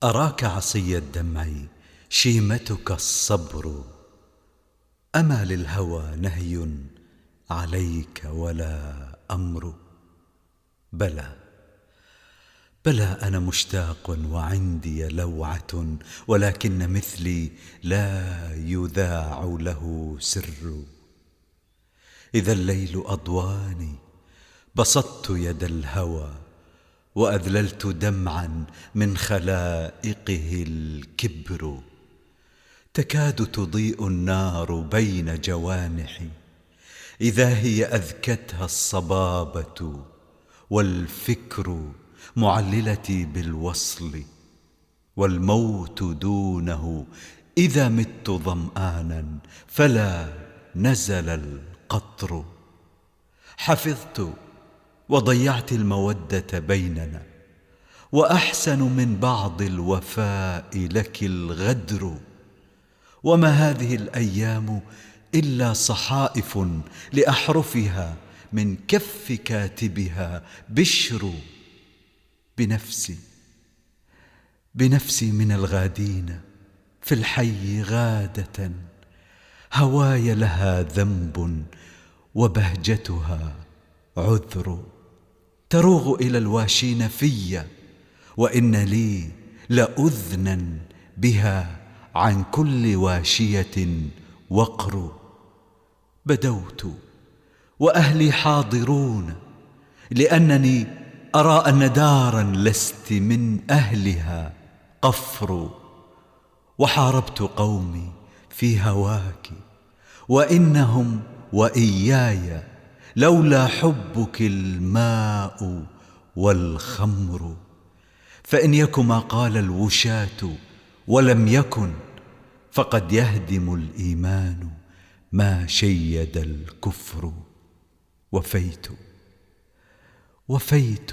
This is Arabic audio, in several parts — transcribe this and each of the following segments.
أراك عصي الدمع شيمتك الصبر، أما للهوى نهي عليك ولا أمر؟ بلى بلى أنا مشتاق وعندي لوعة، ولكن مثلي لا يذاع له سر. إذا الليل أضواني بسطت يد الهوى، وأذللت دمعا من خلائقه الكبر. تكاد تضيء النار بين جوانحي، إذا هي أذكتها الصبابة والفكر معللتي بالوصل. والموت دونه إذا مت ظمآنا فلا نزل القطر. حفظت وضيعت المودة بيننا، وأحسن من بعض الوفاء لك الغدر. وما هذه الأيام إلا صحائف لأحرفها من كف كاتبها بشر. بنفسي من الغادين في الحي غادة، هواي لها ذنب وبهجتها عذر. تروغ إلى الواشين في، وإن لي لأذنا بها عن كل واشية وقر. بدوت وأهلي حاضرون، لأنني أرى أن دارا لست من أهلها قفر. وحاربت قومي في هواك، وإنهم وإياي لولا حبك الماء والخمر. فإن يك ما قال الوشاة ولم يكن، فقد يهدم الإيمان ما شيد الكفر. وفيت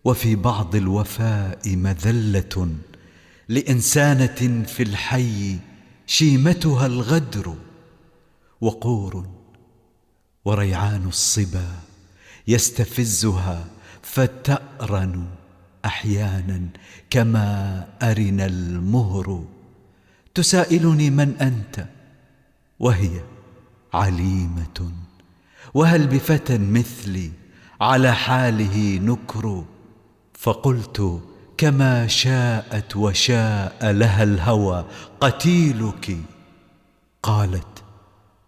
وفي بعض الوفاء مذلة لإنسانة في الحي شيمتها الغدر. وقور وريعان الصبا يستفزها فتأرن أحيانا كما أرن المهر. تسائلني من أنت وهي عليمة، وهل بفتى مثلي على حاله نكر؟ فقلت كما شاءت وشاء لها الهوى قتيلك. قالت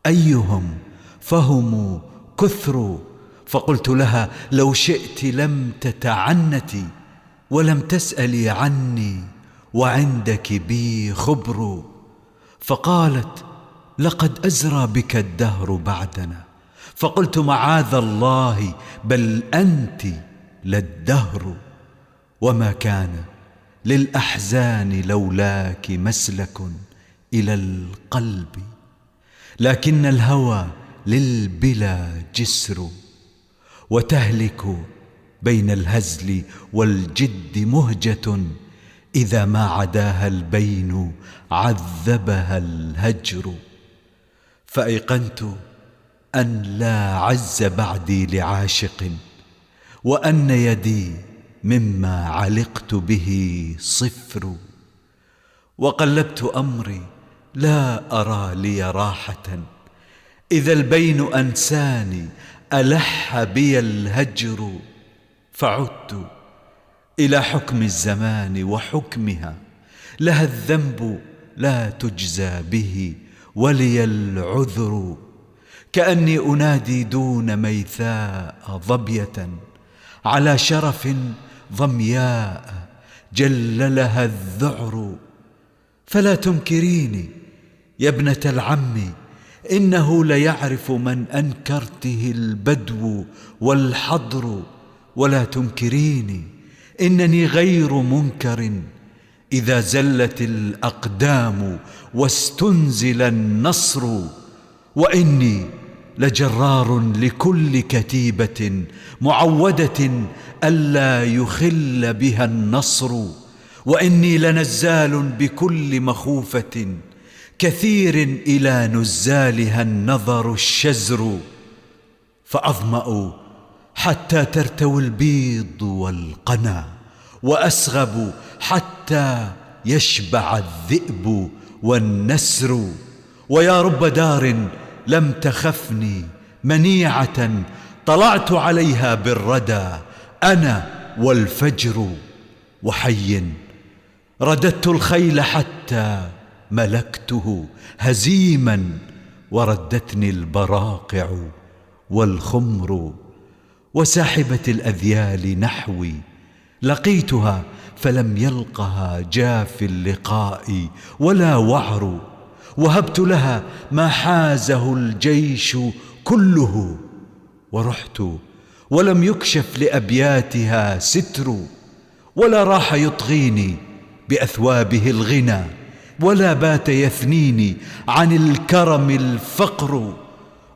أيهم؟ فهم كثر. فقلت لها لو شئت لم تتعنتي ولم تسألي عني، وعندك بي خبر. فقالت لقد أزرى بك الدهر بعدنا. فقلت معاذ الله، بل أنت للدهر. وما كان للأحزان لولاك مسلك إلى القلب، لكن الهوى للبلا جسر. وتهلك بين الهزل والجد مهجة، إذا ما عداها البين عذبها الهجر. فأيقنت أن لا عز بعدي لعاشق، وأن يدي مما علقت به صفر. وقلبت أمري لا أرى لي راحة، إذا البين أنساني ألح بي الهجر. فعدت إلى حكم الزمان وحكمها، لها الذنب لا تجزى به ولي العذر. كأني أنادي دون ميثاء ظبية على شرف ظمياء جل لها الذعر. فلا تنكريني يا ابنة العم، إنه ليعرف من أنكرته البدو والحضر. ولا تنكريني إنني غير منكر، إذا زلت الأقدام واستنزل النصر. وإني لجرار لكل كتيبة معودة ألا يخل بها النصر. وإني لنزال بكل مخوفة، كثير إلى نزالها النظر الشزر. فأظمأ حتى ترتوي البيض والقنا، وأسغب حتى يشبع الذئب والنسر. ويا رب دار لم تخفني منيعة طلعت عليها بالردى أنا والفجر. وحي رددت الخيل حتى ملكته هزيما وردتني البراقع والخمر. وساحبة الأذيال نحوي لقيتها فلم يلقها جاف اللقاء ولا وعر. وهبت لها ما حازه الجيش كله ورحت ولم يكشف لأبياتها ستر. ولا راح يطغيني بأثوابه الغنى ولا بات يثنيني عن الكرم الفقر.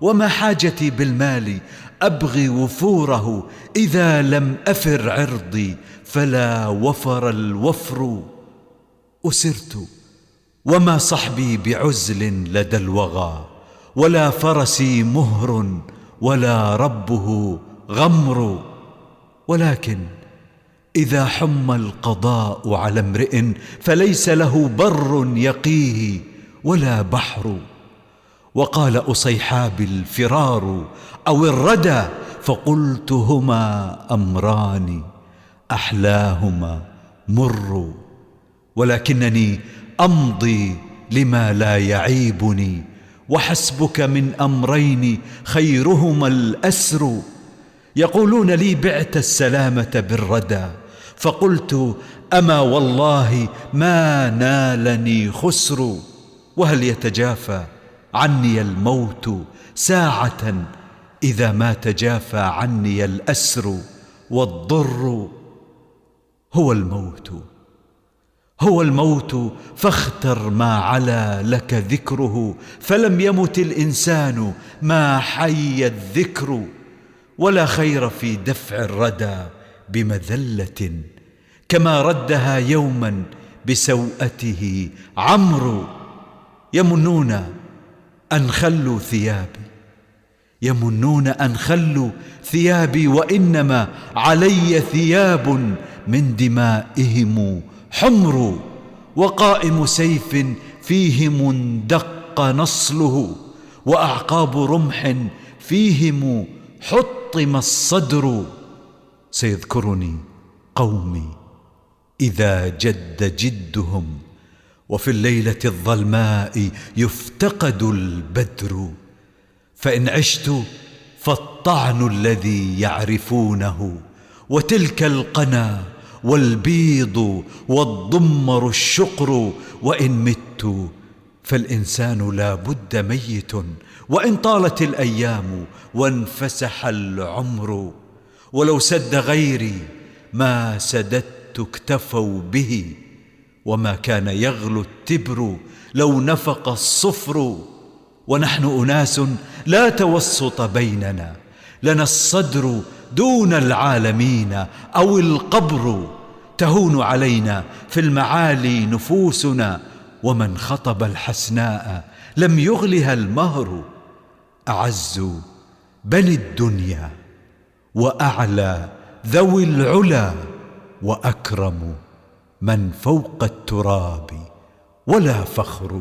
وما حاجتي بالمال أبغي وفوره إذا لم أفر عرضي فلا وفر الوفر. أسرت وما صحبي بعزل لدى الوغى ولا فرسي مهر ولا ربه غمر. ولكن إذا حم القضاء على امرئ فليس له بر يقيه ولا بحر. وقال أصيحاب الفرار أو الردى فقلت هما أمران أحلاهما مر. ولكنني أمضي لما لا يعيبني وحسبك من أمرين خيرهما الأسر. يقولون لي بعت السلامة بالردى فقلت أما والله ما نالني خسر. وهل يتجافى عني الموت ساعة إذا ما تجافى عني الأسر والضر. هو الموت هو الموت فاختر ما علا لك ذكره فلم يمت الإنسان ما حي الذكر. ولا خير في دفع الردى بمذلة كما ردها يوما بسوءته عمرو. يمنون أن خلوا ثيابي يمنون أن خلوا ثيابي وإنما علي ثياب من دمائهم حمر. وقائم سيف فيه مندق نصله وأعقاب رمح فيهم حطم الصدر. سيذكرني قومي إذا جد جدهم وفي الليلة الظلماء يفتقد البدر. فإن عشت فالطعن الذي يعرفونه وتلك القنا والبيض والضمر الشقر. وإن مت فالإنسان لا بد ميت وإن طالت الأيام وانفسح العمر. ولو سد غيري ما سددت اكتفوا به وما كان يغلو التبر لو نفق الصفر. ونحن أناس لا توسط بيننا لنا الصدر دون العالمين أو القبر. تهون علينا في المعالي نفوسنا ومن خطب الحسناء لم يغلها المهر. أعز بني الدنيا وأعلى ذوي العلا وأكرم من فوق التراب ولا فخر.